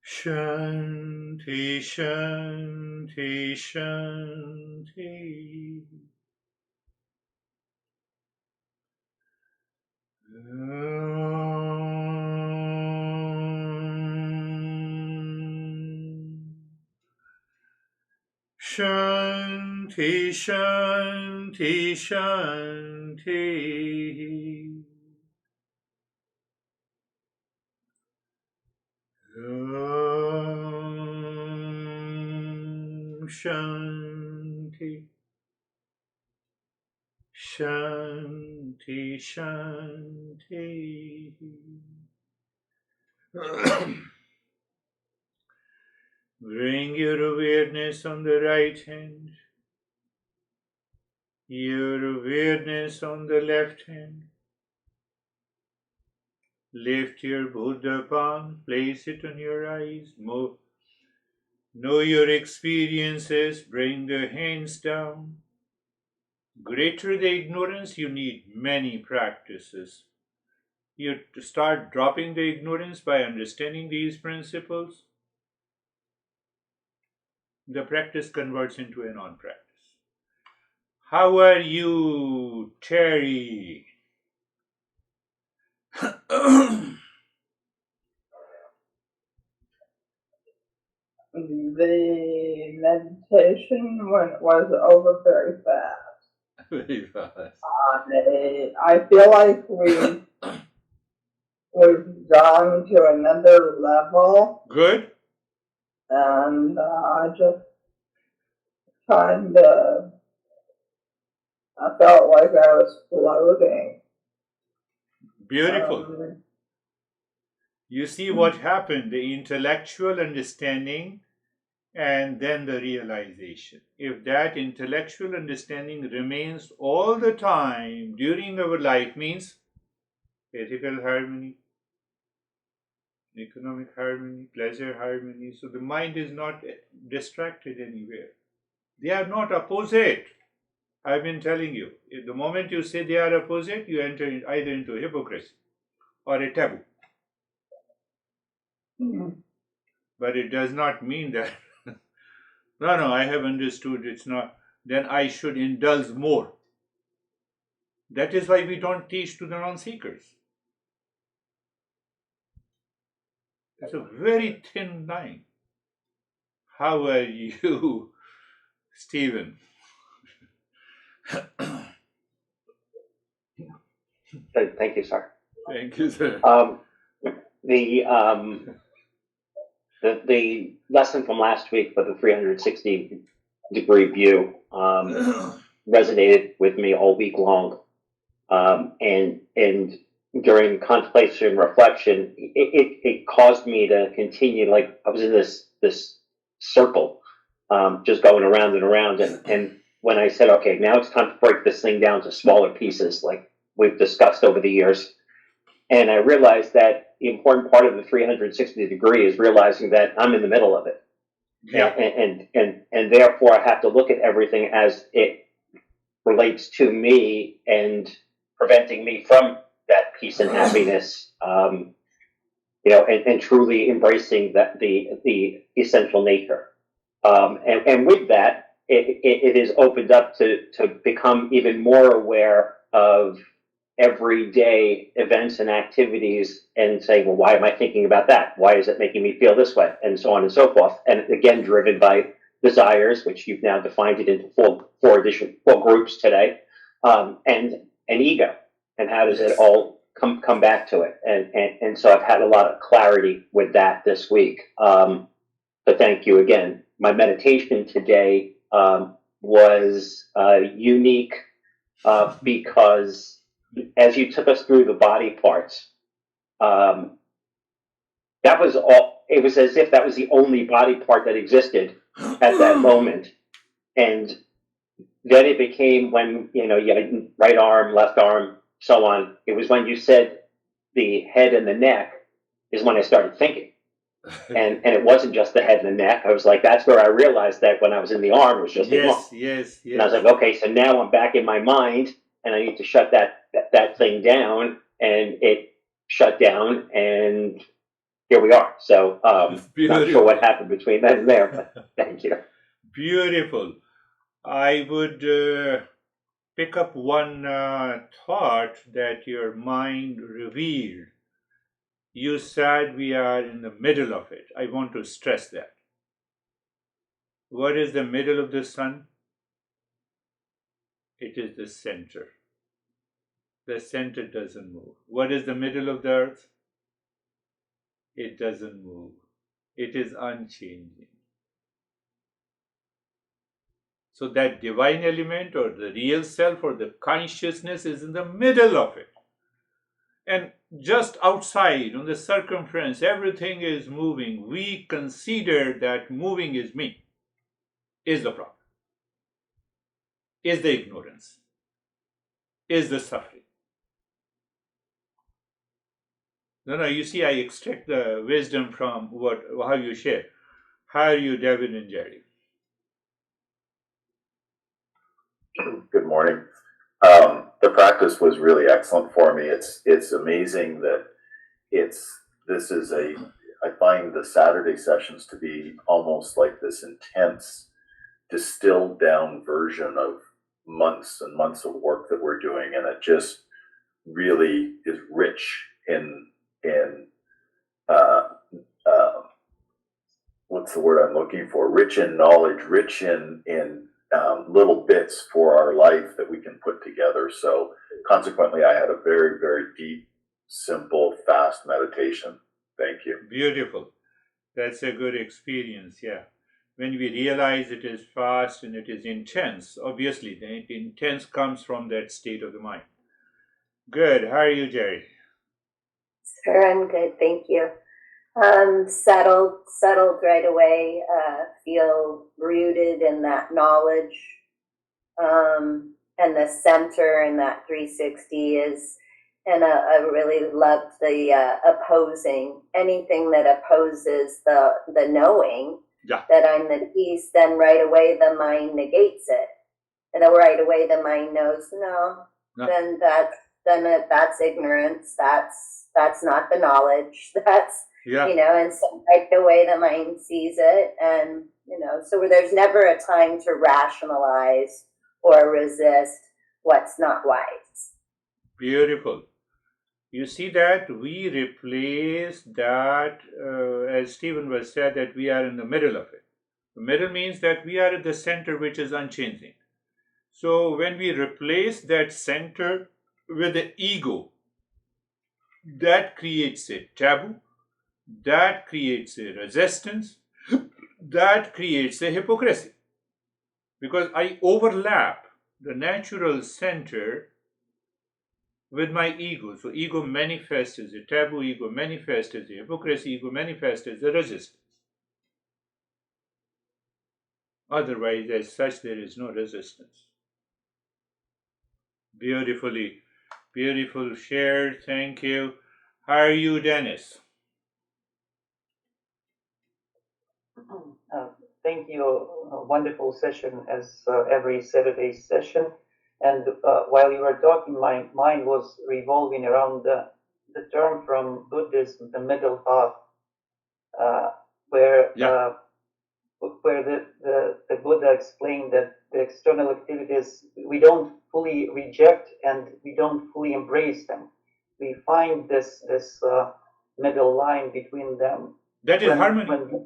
Shanti, Shanti, Shanti. Shanti, Shanti, Shanti, Shanti. Om Shanti, Shanti, Shanti. Bring your awareness on the right hand, your awareness on the left hand. Lift your Buddha palm, place it on your eyes. Know your experiences, bring the hands down. Greater the ignorance, you need many practices. You start dropping the ignorance by understanding these principles. The practice converts into a non-practice. How are you, Terry? The meditation was over very fast. Very fast. I feel like we've gone to another level, Good. and I just kind of, I felt like I was floating. Beautiful. You see what happened, the intellectual understanding and then the realization. If that intellectual understanding remains all the time during our life, means ethical harmony, economic harmony, pleasure harmony, so the mind is not distracted anywhere. They are not opposite. I've been telling you, if the moment you say they are opposite, you enter either into hypocrisy or a taboo. But it does not mean that no, I have understood it's not, then I should indulge more. That is why we don't teach to the non-seekers. It's a very thin line. How are you, Stephen? Thank you, sir. Thank you, sir. The lesson from last week for the 360-degree view resonated with me all week long, and during contemplation and reflection, it caused me to continue. Like I was in this circle, just going around and around, and when I said, okay, now it's time to break this thing down to smaller pieces, like we've discussed over the years. And I realized that the important part of the 360 degree is realizing that I'm in the middle of it. Yeah. And therefore I have to look at everything as it relates to me and preventing me from that peace and happiness, and truly embracing that the essential nature. And with that, it is opened up to become even more aware of everyday events and activities and say, well, why am I thinking about that? Why is it making me feel this way? And so on and so forth. And again, driven by desires, which you've now defined it into four groups today, and ego. And how does it all come back to it? And so I've had a lot of clarity with that this week. But thank you again. My meditation today was unique because as you took us through the body parts, that was all. It was as if that was the only body part that existed at that moment. And then it became when, you had right arm, left arm, so on. It was when you said the head and the neck is when I started thinking. And it wasn't just the head and the neck. I was like, that's where I realized that when I was in the arm, it was just the arm. Yes. And I was like, okay, so now I'm back in my mind and I need to shut that thing down, and it shut down, and here we are. So not sure what happened between then and there, but thank you. Beautiful. I would pick up one thought that your mind revealed. You said we are in the middle of it. I want to stress that. What is the middle of the sun? It is the center. The center doesn't move. What is the middle of the earth? It doesn't move. It is unchanging. So that divine element or the real self or the consciousness is in the middle of it. And just outside, on the circumference, everything is moving. We consider that moving is me, is the problem, is the ignorance, is the suffering. No, you see, I extract the wisdom from how you share. How are you, David and Jerry? Good morning. The practice was really excellent for me. It's amazing that I find the Saturday sessions to be almost like this intense, distilled down version of months and months of work that we're doing, and it just really is rich in uh, what's the word I'm looking for? Rich in knowledge, rich in little bits for our life that we can put together. So consequently, I had a very, very deep, simple, fast meditation. Thank you. Beautiful. That's a good experience, yeah. When we realize it is fast and it is intense, obviously the intense comes from that state of the mind. Good. How are you, Jerry? Sure, I'm good, thank you. Settled right away. Feel rooted in that knowledge, and the center in that 360 is. And I really loved the opposing. Anything that opposes the knowing that I'm the peace, then right away the mind negates it, and then right away the mind knows no. Then that's ignorance. That's not the knowledge. That's and so right away the mind sees it, and so there's never a time to rationalize or resist what's not wise. Beautiful. You see that we replace that, as Stephen was said, that we are in the middle of it. The middle means that we are at the center, which is unchanging. So when we replace that center with the ego, that creates a taboo, that creates a resistance, that creates a hypocrisy. Because I overlap the natural center with my ego. So ego manifests as a taboo, ego manifests as a hypocrisy, ego manifests as a resistance. Otherwise, as such, there is no resistance. Beautiful share. Thank you. How are you, Dennis? Thank you. A wonderful session as every Saturday session. And while you were talking, my mind was revolving around the term from Buddhism, the middle path, where the Buddha explained that the external activities, we don't fully reject and we don't fully embrace them. We find this middle line between them. That is harmony.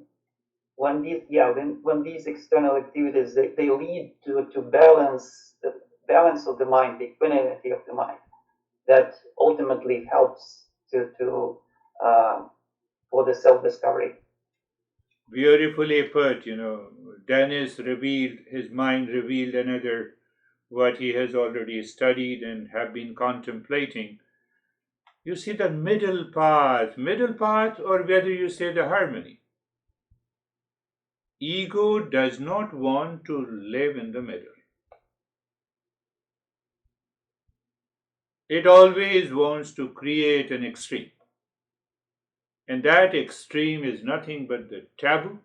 When these external activities they lead to balance, the balance of the mind, the equanimity of the mind, that ultimately helps to for the self-discovery. Beautifully put. Dennis revealed, his mind revealed another what he has already studied and have been contemplating. You see the middle path, or whether you say the harmony. Ego does not want to live in the middle. It always wants to create an extreme. And that extreme is nothing but the taboo,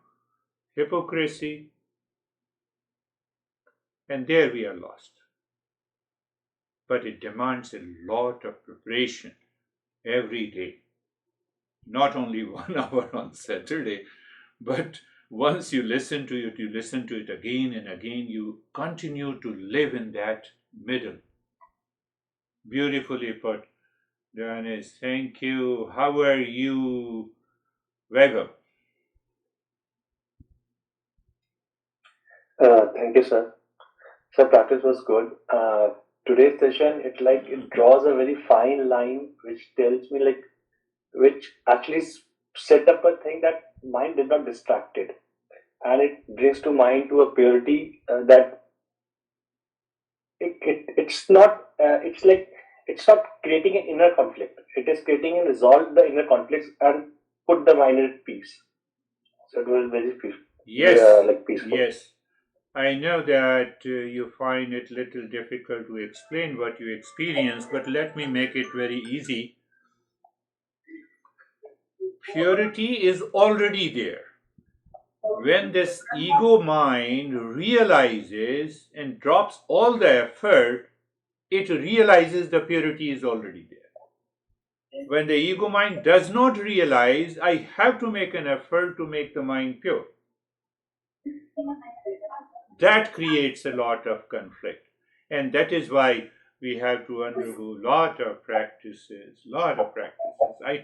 hypocrisy, and there we are lost. But it demands a lot of preparation every day. Not only 1 hour on Saturday, but once you listen to it again and again, you continue to live in that middle. Beautifully put, Dennis. Thank you. How are you, Vaibhav? Thank you, sir. So practice was good. Today's session, it draws a very fine line, which tells me which actually set up a thing that mind is not distracted, and it brings to mind to a purity that it's not. It's not creating an inner conflict. It is creating and resolve the inner conflicts and put the mind at peace. So it was very peaceful. Yes, Peaceful. yes. I know that you find it little difficult to explain what you experience, but let me make it very easy. Purity is already there. When this ego mind realizes and drops all the effort, it realizes the purity is already there. When the ego mind does not realize, I have to make an effort to make the mind pure. That creates a lot of conflict. And that is why we have to undergo lot of practices. I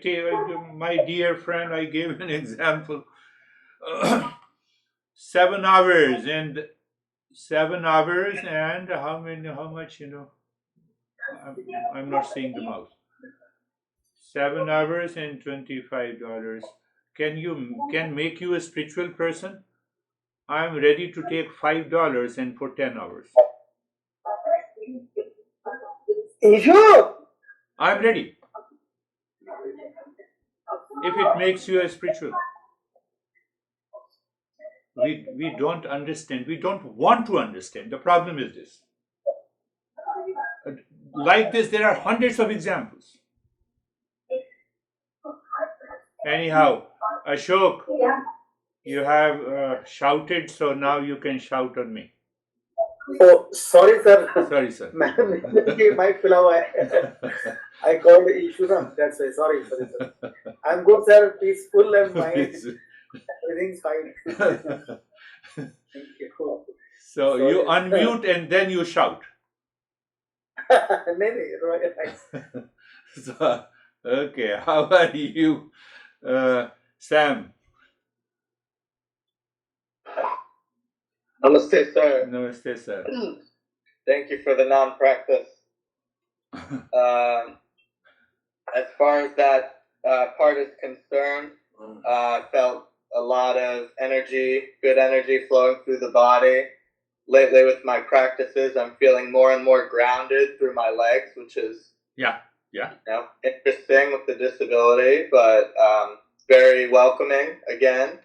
tell my dear friend, I gave an example. 7 hours and 7 hours and how much, I'm not seeing the mouse. 7 hours and $25 can make you a spiritual person. I'm ready to take $5 and for 10 hours. Sure. I'm ready. If it makes you a spiritual. We don't understand. We don't want to understand. The problem is this. Like this, there are hundreds of examples. Anyhow, Ashok, you have shouted, so now you can shout on me. Oh, sorry, sir. Sorry, sir. My pillow, I called Ishura. That's why. Sorry, sir. I'm good, sir. Peaceful and mind. Everything's fine. Thank you. So sorry, you unmute and then you shout. So, okay, how are you, Sam? Namaste, sir. Namaste, sir. Thank you for the non-practice. As far as that part is concerned, I felt a lot of energy, good energy flowing through the body. Lately with my practices, I'm feeling more and more grounded through my legs, which is interesting with the disability, but very welcoming again.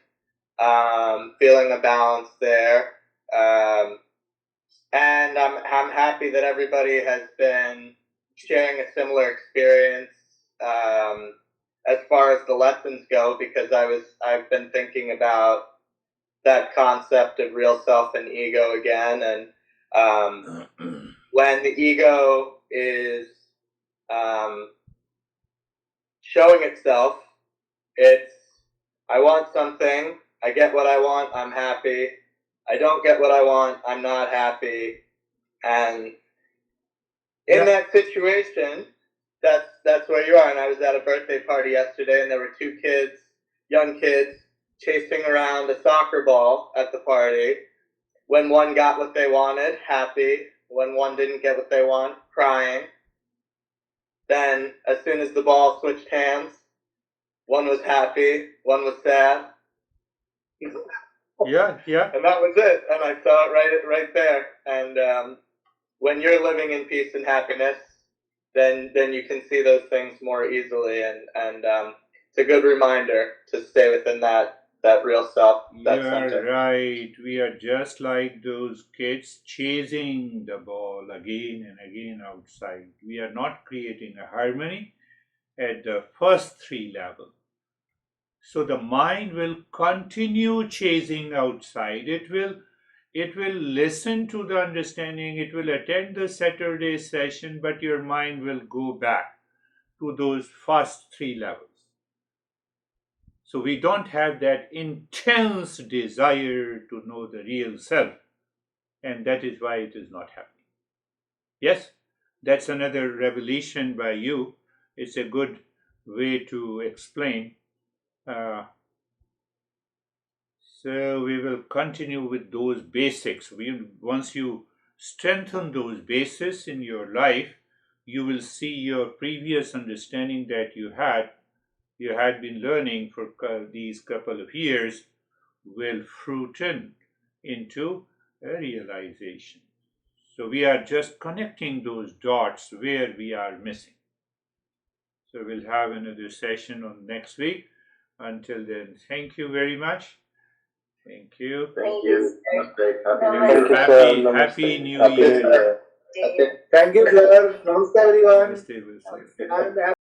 Feeling a balance there. And I'm happy that everybody has been sharing a similar experience as far as the lessons go, because I've been thinking about that concept of real self and ego again, and when the ego is showing itself, it's I want something, I get what I want, I'm happy. I don't get what I want, I'm not happy. And in that situation, that's where you are. And I was at a birthday party yesterday, and there were two kids, young kids, chasing around a soccer ball at the party. When one got what they wanted, happy. When one didn't get what they want, crying. Then, as soon as the ball switched hands, one was happy, one was sad. Yeah. And that was it. And I saw it right there. And when you're living in peace and happiness, then you can see those things more easily. And it's a good reminder to stay within that real self. You're right. We are just like those kids chasing the ball again and again outside. We are not creating a harmony at the first three levels. So the mind will continue chasing outside. It will listen to the understanding. It will attend the Saturday session, but your mind will go back to those first three levels. So we don't have that intense desire to know the real self, and that is why it is not happening. Yes, that's another revelation by you. It's a good way to explain. So we will continue with those basics. Once you strengthen those bases in your life, you will see your previous understanding that you had been learning for these couple of years will fruition into a realization. So we are just connecting those dots where we are missing. So we'll have another session on next week. Until then, thank you very much. Thank you. Thank you. Namaste. Happy New Thank Year. you, sir. Happy Namaste. New Happy Year. New Year. Okay. Thank you, sir. Namaskar, everyone. Namaste, Wilson. And